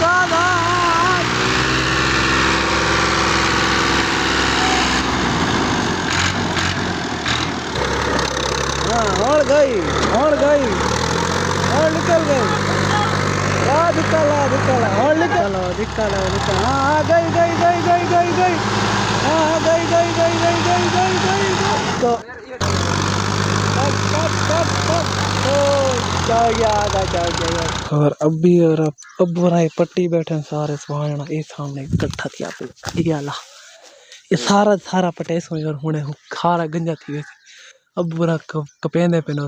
सावधान। हाँ और गई और निकल गई। निकल और निकल हाँ गई हाँ गई तो और अभी और अब बनाई पट्टी बैठे सारे सुहाना ये सामने इकट्ठा थी आप ये आला ये सारा पटे सो और हुने खारा गंजा थी वैसे अब बुरा कपेंदे पे नो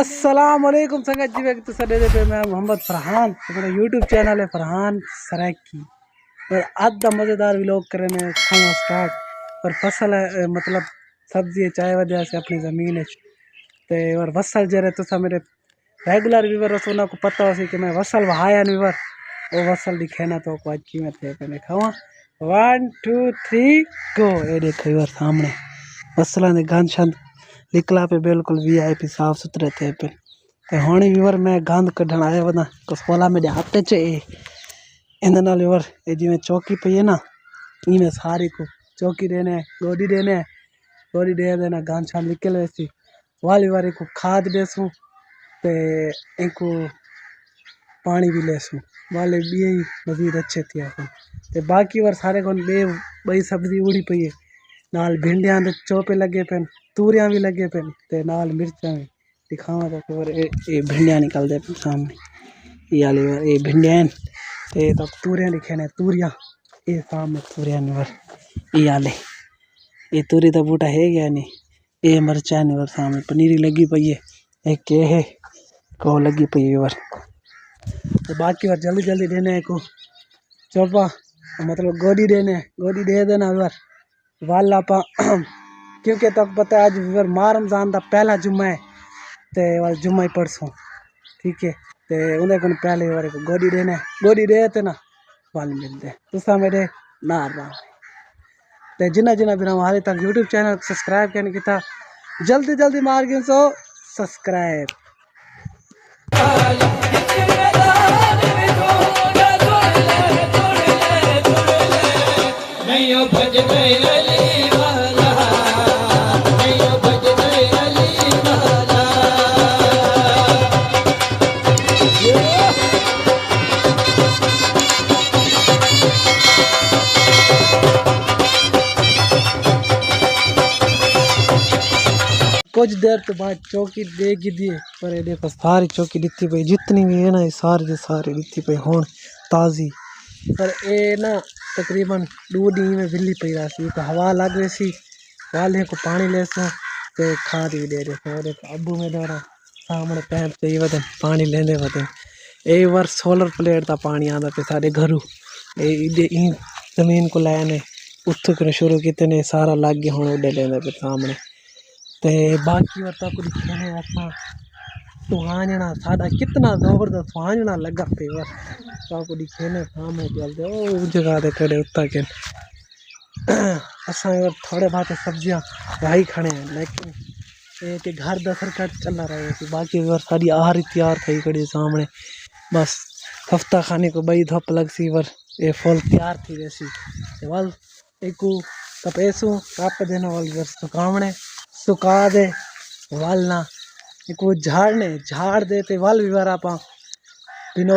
अस्सलाम वालेकुम संगत जी व्यक्त सदे पे मैं मोहम्मद फरहान मेरा यूट्यूब चैनल है फरहान सरैकी और आज दा मज़ेदार व्लॉग करने खाना स्टार्ट और फसल है मतलब सब्जी चाय वजह से अपनी ज़मीन है ते और वसल जरे तो मेरे रेगुलर व्यूवर सोना को पता हो कि मैं वसल वहाया व्यूवर वो वसल दिखेना तो को आज की मैं थे पे खावा 1 2 3 गो ये देखो व्यूवर सामने वसला ने गंद शंद निकला पे बिल्कुल VIP साफ सुथरे थे पे होनी व्यूवर मैं गंद कढ़न आया वना कसोला में हफ्ते चे इन व्यूवर ये जी में चौकी पे है ना इनमें सारी को चौकी देने गोदी दे देना गंद शंद निकल वैसी वाली वारी को खाद देसूँ ते इनको पानी भी लेसूँ वाले भी मजीद अच्छे थे अपन ते बाकी बार सारे को बई सब्जी उड़ी पई है नाल भिंडियां दे चोपे लगे पेन तूरियां भी लगे पेन ते नाल मिर्चा भी दिखावा तो फिर ये भिंडियां निकल दे पेन सामने ये वाली बार ये भिंडियां ते तो तूरियां दिखे ने तूरियां ये सामने तूरियां निवर ये वाले ये तूरी तो बूटा है गया नहीं ये मिर्चा निवर सामने पनीरी लगी पई है एक के है को लगी पई है तो बाकी बार जल्दी देने को चौपा मतलब गोदी दे देना बार वाला पा क्योंकि तक पता है आज फिर माह रमजान का पहला जुम्मा है ते वाल जुम्मा ही परसों ठीक है ते उन्हें को पहले बार को गोदी दे ते ना वाल मिलते तुसा मेरे नार रहा ते जिन्ना भी हमारे तक यूट्यूब चैनल सब्सक्राइब करने की था जल्दी मार के सो सब्सक्राइब कुछ देर के बाद चौकी देगी दिए पर ये देखो सारी चौकी दिखती पई जितनी भी है ना ये सारी दिखती पई होन ताज़ी पर ये ना तकरीबन 2 दिन में बिल्ली पई रही तो हवा लग रही सी वाले को पानी ले सो ते खाद भी दे रहे और देखो अबू में दौरा सामने पैप चाहिए वदन पानी लेने वदन ये बार सोलर प्लेट का पानी आता पे सारे घरों ये जमीन को लाने उत्थों कर शुरू कितने सारा लग गया हूँ उड़े लेने पे सामने ते बाकी वर्ता को दिखाने ऐसा सुहाना सादा कितना जबरदस्त सुहाना लगा पे वर को दिखाने सामने चलते ओ जगह दे खड़े उत्ता के असा थोड़े बहुत सब्जियां भाई खड़े हैं लेकिन एक घर दफर कर चल रहा है बाकी वर सारी आहारी तैयार थी खड़ी सामने बस हफ्ता खाने को बई धप लग सी वर ये फल तैयार थी वैसी वल एक कपेसू काप देना वाल वर सुकावने सुका दे वाल ना एक झाड़ देते वाल भी बार आप बिनो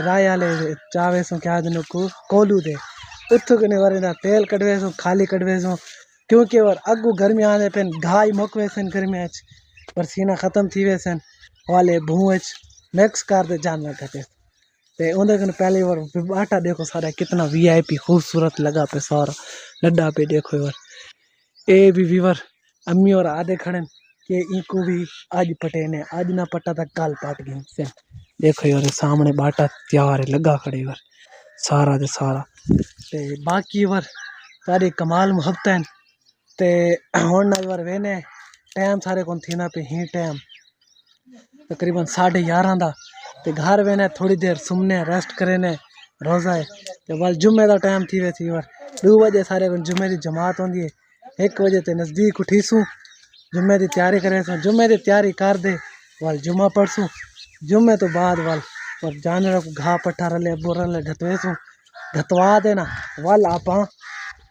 राय आले चावे सो क्या दिन को कोलू दे उठो के वारे ना तेल कटवे सो खाली कटवे सो क्योंकि वर अगू गर्मी आने पे घाई मकवे सन गर्मी आज पसीना खत्म थी वैसन वाले भूच मिक्स कर दे जानवर कटे ते उन्हें कन पहले बार बाटा देखो सारा कितना VIP खूबसूरत लगा पे सारा लड्डा पे देखो यार ए भी व्यूवर अम्मी और आधे खड़े कि इनको भी आज पटे ने आज ना पटा था कल पाट गए से देखो यार सामने बाटा तैयार है लगा खड़े यार सारा दे सारा ते बाकी यार सारे कमाल मुहब्बत हैं ते हुन ना यार वेने टाइम सारे कौन थी ना पे ही टाइम तकरीबन 11:30 दा ते घर वेने थोड़ी देर सुमने रेस्ट करे ने रोजा है ते वाल जुम्मे दा टाइम थी वे थी यार 2 बजे सारे को जुम्मे की जमात होंदी है 1 बजे ते नज़दीक उठीसूँ जुम्मे की तैयारी करेसूँ जुम्मे की तैयारी कर दे वाल जुम्मा पढ़सूँ जुम्मे तो बाद वाल और जानवर को घाह पट्ठा रले बोरले ढतवेसूँ ढतवा देना वाल आप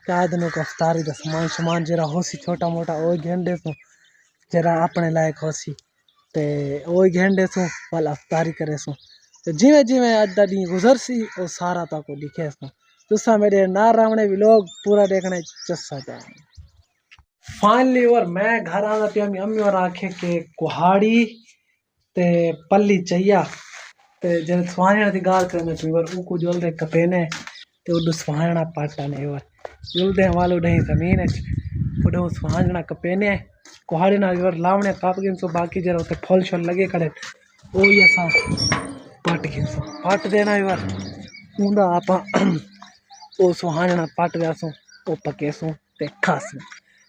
क्या दिनों को अफ्तारी का सामान शमान जरा होसी छोटा मोटा वो घेन देसूँ जरा अपने लायक होसी ते वो घेन देसूँ वाल अफ्तारी करेसूँ तो जिमें जिमें अद्धा दी गुजरसी वो सारा ताको दिखेसूँ तुसा मेरे ना रावणे भी लोग पूरा देखने चस्सा जाए फाइनली और मैं घर आना पिया अम्मी और आखे के कुहाड़ी ते पल्ली चाहिया ते जब सुहाना की गाल करने पी और उनको जोलते कपेने ते उडू सुहाना पाटा ने और जुलदे वालो डही जमीन है उडू सुहाना कपेने कुहाड़ी ना और लावने काप गिन सो बाकी जरा उते फल शल लगे खड़े ओ ये सा पाट गिन सो पाट देना और ऊंदा आपा ओ सुहाना पाट गसो ओ पकेसो ते खासो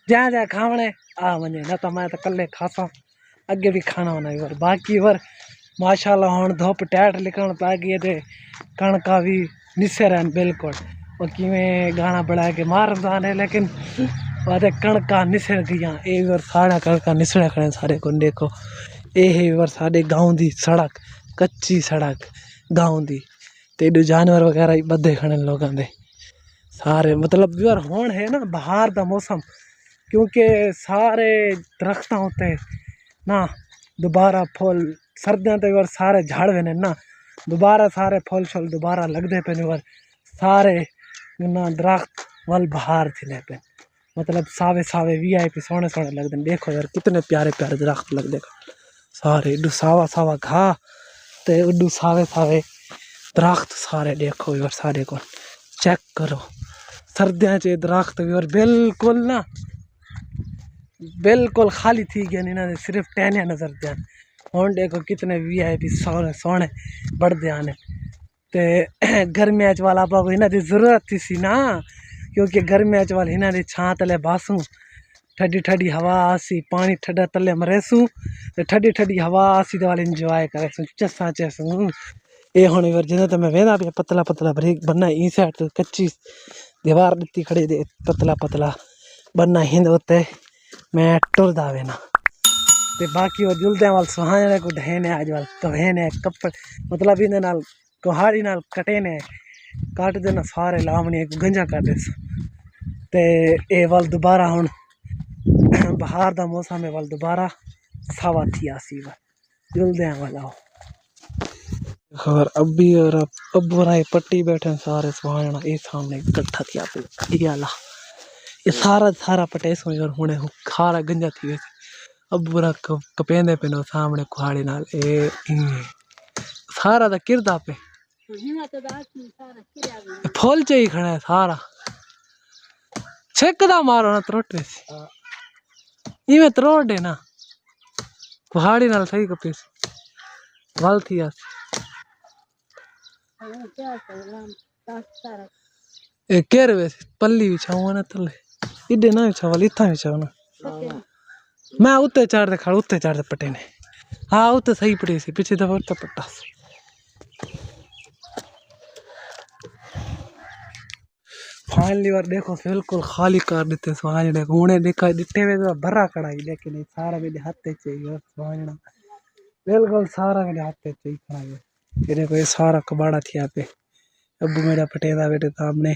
जहाँ जहाँ खावणे आ वने न तो मैं तो कल्ले खासा अगे भी खाना होना और बाकी और माशाल्लाह हुण धुप टैट निकलण पै गई ते कणका भी निसे रहन बिल्कुल और किवें गाना बड़ा के मार जाने लेकिन वादे कणका निसड़ गई ए और साढ़ा कणका निसड़ा खड़े सारे को देखो ए है और साडे गांव दी सड़क कच्ची सड़क गांव दी ते दो जानवर वगैरह बदे खड़े लोगों दे सारे मतलब यार हुण है ना बहार दा मौसम क्योंकि सारे दरख्त होते ना दोबारा फुल सर्दियाँ तो और सारे झाड़ वे ना दोबारा सारे फुल शल दोबारा लगते पे और सारे ना दरख्त वल बहार थी पे मतलब सावे सावे VIP सोने सोने लगते देखो यार कितने प्यारे प्यारे दरख्त लगते सारे उडू सावा सावा घाह ते उडू सावे सावे दरख्त सारे देखो यार सारे को चेक करो सर्दियाँ च दरख्त भी और बिल्कुल ना बिल्कुल खाली थी गया इन्होंने सिर्फ टहनिया नजर दैन हुण देखो कितने VIP सोने सोने बढ़ते आने ते गर्मिया च वाला आपको इन्हों की जरूरत थी सी ना क्योंकि गर्मिया च वाल इन्हों की छां तले बासूँ ठंडी ठंडी हवा आसी पानी ठंडा तले मरेसूँ ते ठंडी ठंडी हवा आसी तो वाल इंजॉय करेसूँ चस्सा चसूँ ये हुण जिन्हें तो मैं वेंदा पे पतला पतला ब्रेक बनना ई साइड तो कच्ची दीवार दिती खड़ी दे पतला पतला बनना हिंद होते मैं टुरदा वे ना ते बाकी वो जुलदे वाल सुहाने को ढेने आज वाल कवेने कपड़ मतलब इन्हें नाल कुहाड़ी नाल कटे ने काट देना सारे लावणी को गंजा कर दे ते ए वाल दोबारा हुण बहार दा मौसम है वाल दोबारा सावा थी आसी वाल जुलदे वाला खबर अब्बी और अब्बू राय पट्टी बैठे सारे सुहाना ये सामने इकट्ठा थी आप ये वाला ये सारा सारा पटेस और हुणे खारा गंजा थी वैसे अब बुरा कपेंदे पे नो सामने कुहाड़ी नाल ए सारा दा किरदा पे फुल चाहिए खड़ा है सारा छेकदा मारो ना त्रोटे से इवें त्रोड़ दे ना कुहाड़ी नाल सही कपेस वाल थी आस ए केर वैसे पल्ली बिछाऊं ना तले इडे ना बिछावल इतना बिछाओ ना मैं उत्ते चढ़ते खड़ा उत्ते चढ़ते पटे ने हाँ उत्ते सही पटे से पीछे दबा उत्ते पट्टा फाइनली और देखो बिल्कुल खाली कर देते सुहाना घूने देखा दिखे हुए तो भरा कड़ाई लेकिन सारा मेरे हाथ चाहिए सुहाना बिल्कुल सारा मेरे हाथ चाहिए खड़ा ये देखो ये सारा कबाड़ा थी यहाँ पे अबू मेरा पटेदा बेटे सामने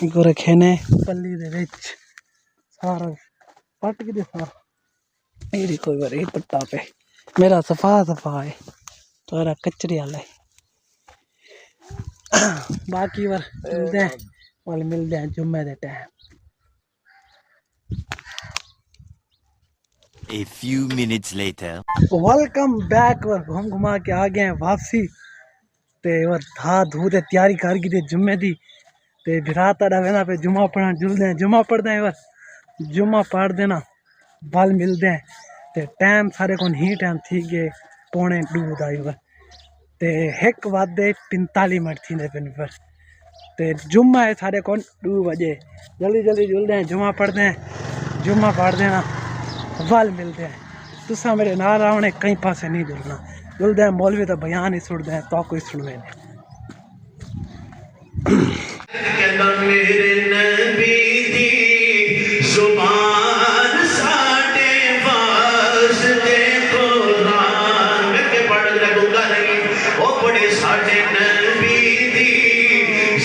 इनको रखे ने पल्ली दे विच सारा पट के दे सारा ये देखो बार ये पट्टा पे मेरा सफा सफा है तो कचरे वाला है बाकी बार मिलते हैं वाल मिलते हैं जुम्मे दे time A few minutes later. Welcome back और घूम घुमा के आ गए हैं वापसी ते और धा धू ते तैयारी कर गई जुम्मे दी ते बिरात आड़ा वेना पे जुम्मा पढ़न जुलदे हैं जुम्मा पढ़ते हैं बस जुम्मा पढ़ देना बल मिलते हैं ते टाइम सारे को ही टाइम थी गए 1:45 आई वर ते 1:45 मिनट थी पे ते जुम्मा है सारे को 2 बजे जल्दी जल्दी जुलते हैं जुम्मा पढ़ते हैं जुम्मा पढ़ देना वल मिलते हैं तुसा मेरे नाल आवने कहीं पासे नहीं जुलना जुलते हैं मौलवी तो बयान ही सुनते हैं तो कोई सुनवे नहीं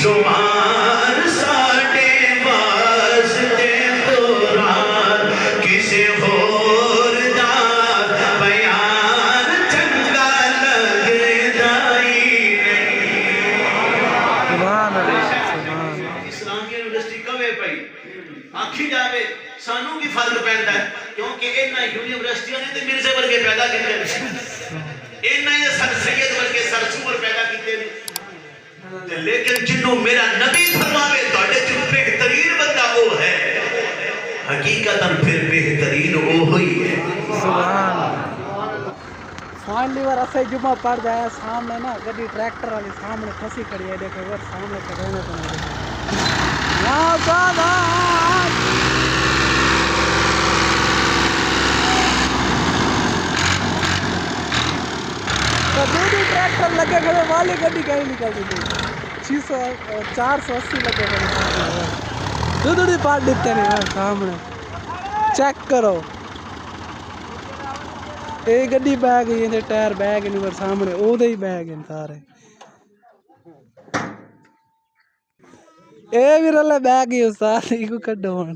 जुबान साडे वास्ते कुरान किसे होर दा बयान चंगा लगदा ही इस्लामी यूनिवर्सिटी कवे पई आखी जावे सानू की फर्क पैंदा है क्योंकि इन्हां यूनिवर्सिटियां ने ते मिर्जे वर्गे पैदा कीते इन्हां ही सर सैयद वर्गे सर सुमर पैदा कीते ने लेकिन जिन्हों मेरा नबी फरमावे तोड़े जो बेहतरीन बंदा वो है हकीकतन फिर बेहतरीन वो ही है। फाइनली बार ऐसे जुम्मा पड़ जाए सामने ना गड्डी ट्रैक्टर वाली सामने फंसी खड़ी है देखो अगर सामने करेंगे तो दूसरी ट्रैक्टर लगे खड़े वाली गड्डी कहीं निकल रही थी 480 लगे खड़े दूसरी पार्ट दिखते नहीं सामने चेक करो ये गड्डी बह गई है टायर बह गए नहीं सामने ओदे ही बह गए सारे ये भी रले बह गई उस्ताद इको कड्डो हुण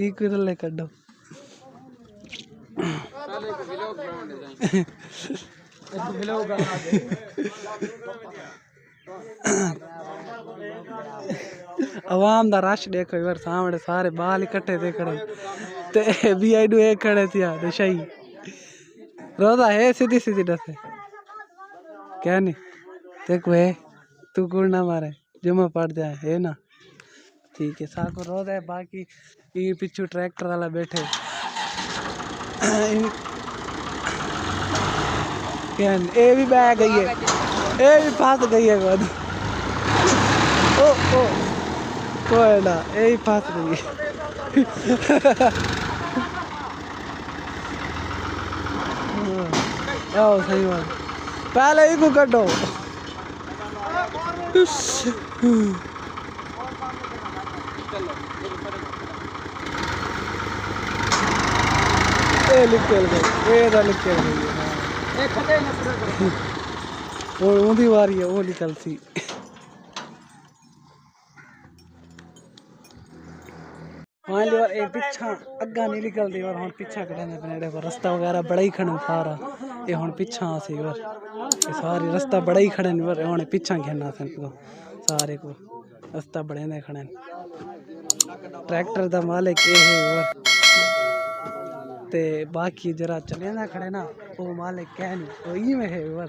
इको रले कड्डो आवाम दा रश देखो यार सामने सारे बाल इकट्ठे थे खड़े ते बीआईडू एक खड़े थे यार शही रोदा है सीधी सीधी दसे क्या नहीं देखो है तू गुड़ ना मारे जुम्मा पड़ जाए है ना ठीक है साको रोदा है बाकी ये पिछू ट्रैक्टर वाला बैठे क्या ये भी बह गई है ये भी फंस गई है खुद ओ ओ कोई ना ये ही फंस गई है आओ सही बात पहले ही को कटो ये निकल गई ये तो निकल गई और उंदी वारी है वो निकल सी मान लो एक पिछा अग्गा नहीं निकलती और हम पिछा करेंगे अपने को रास्ता वगैरह बड़ा ही खड़े सारा ये हम पिछा सी और ये सारी रास्ता बड़ा ही खड़े नहीं और हम पिछा घेरना सन को सारे को रास्ता बड़े ने खड़े ट्रैक्टर दा मालिक ये है और ते बाकी जरा चले ना खड़े ना वो मालिक कह नहीं वो ही में है और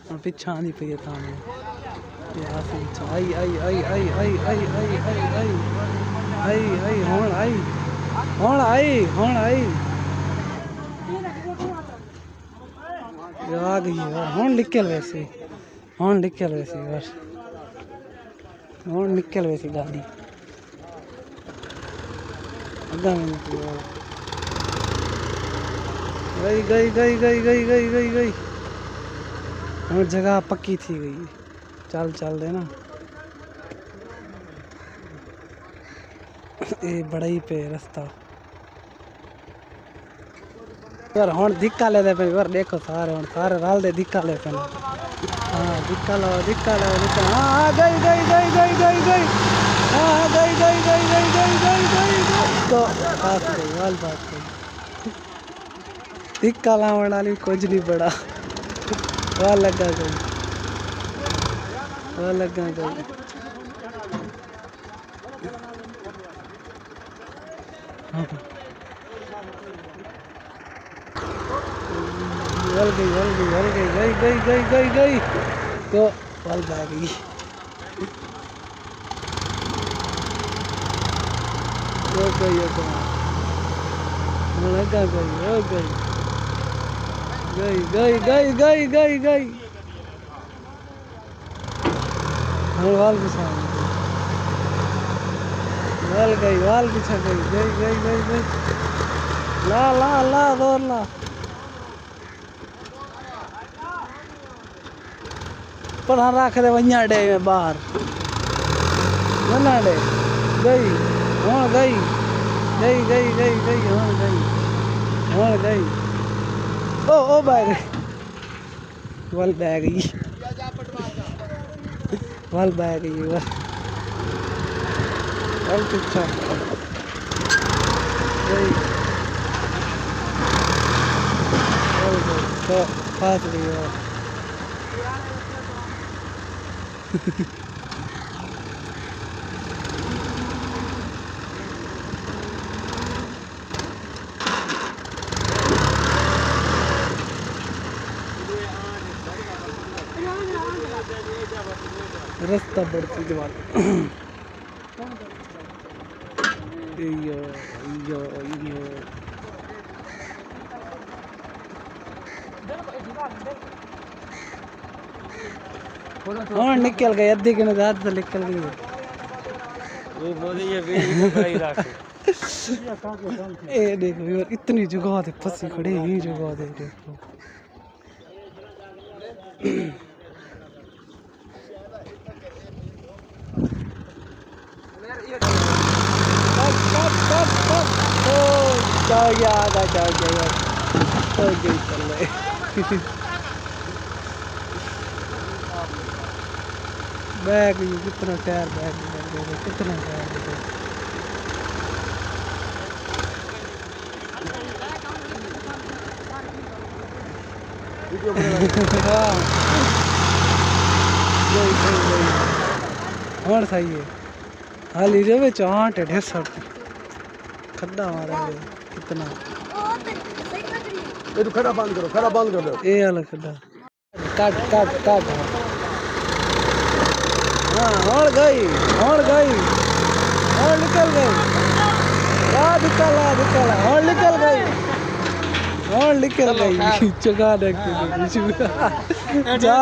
हम पिछा नहीं पे सामने आई आई आई आई आई आई आई आई आई आई आई होण आई होण आई होण आई आ गई यार होण निकल वैसे होण निकल वैसे यार होण निकल वैसे गाड़ी अग्गा में निकली गई गई गई गई गई गई गई गई और जगह पक्की थी गई चल चल देना ये बड़ा ही पे रास्ता यार हुण धिक्का लेते पे यार देखो सारे हुण सारे राल दे धिक्का ले पे हां धिक्का लो हां गई गई गई गई गई गई हां गई गई गई गई गई गई गई तो बात गई वाल बात गई धिक्का लावण वाली कुछ नहीं बड़ा वाह लगा गई वाह लगा गई वल गई गई गई गई गई गई गई तो वल जा गई हो गई लगा गई हो गई गई गई गई गई गई गई वाल पीछा वाल गई वाल पीछा गई गई गई गई गई ला ला ला दौड़ ला पर हाँ रख दे वहीं डे में बाहर मना डे गई हाँ गई गई गई गई गई हाँ गई हाँ गई ओ बैग वाल बैग गई वाल बैग गई बहुत अच्छा तो फास गई यार रास्ता बढ़ती जवान हाँ निकल गए अद्धे के नज़ार से निकल गई वो बोले ये वीडियो पर ही रख ए देखो यार इतनी जगह थे फंसी खड़े ये जगह दे देखो जाओ यार जाओ यार हो गई चल रहे बैग ये कितना टायर बैग कितना टायर और सही है हाली रे में चाट है ढेर सारा खड्डा मारा है कितना ये तो खड़ा बंद करो ये वाला खड्डा काट काट काट हाँ और गई और निकल गई निकल और निकल गई चुका देख जा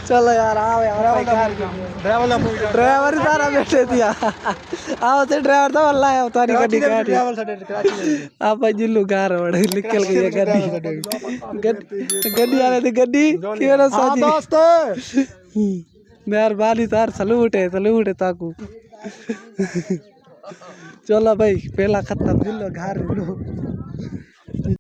चलो यार आओ यार ड्राइवर सारा बैठे दिया आओ ते ड्राइवर तो अल्लाह है तारी गड्डी काट आप जिल्लू कार बड़े निकल गई है गड्डी आ रही थी गड्डी क्यों ना साजी दोस्त मेहरबानी तार सलूट है ताकू चलो भाई पहला खत्म जिल्लो घर लो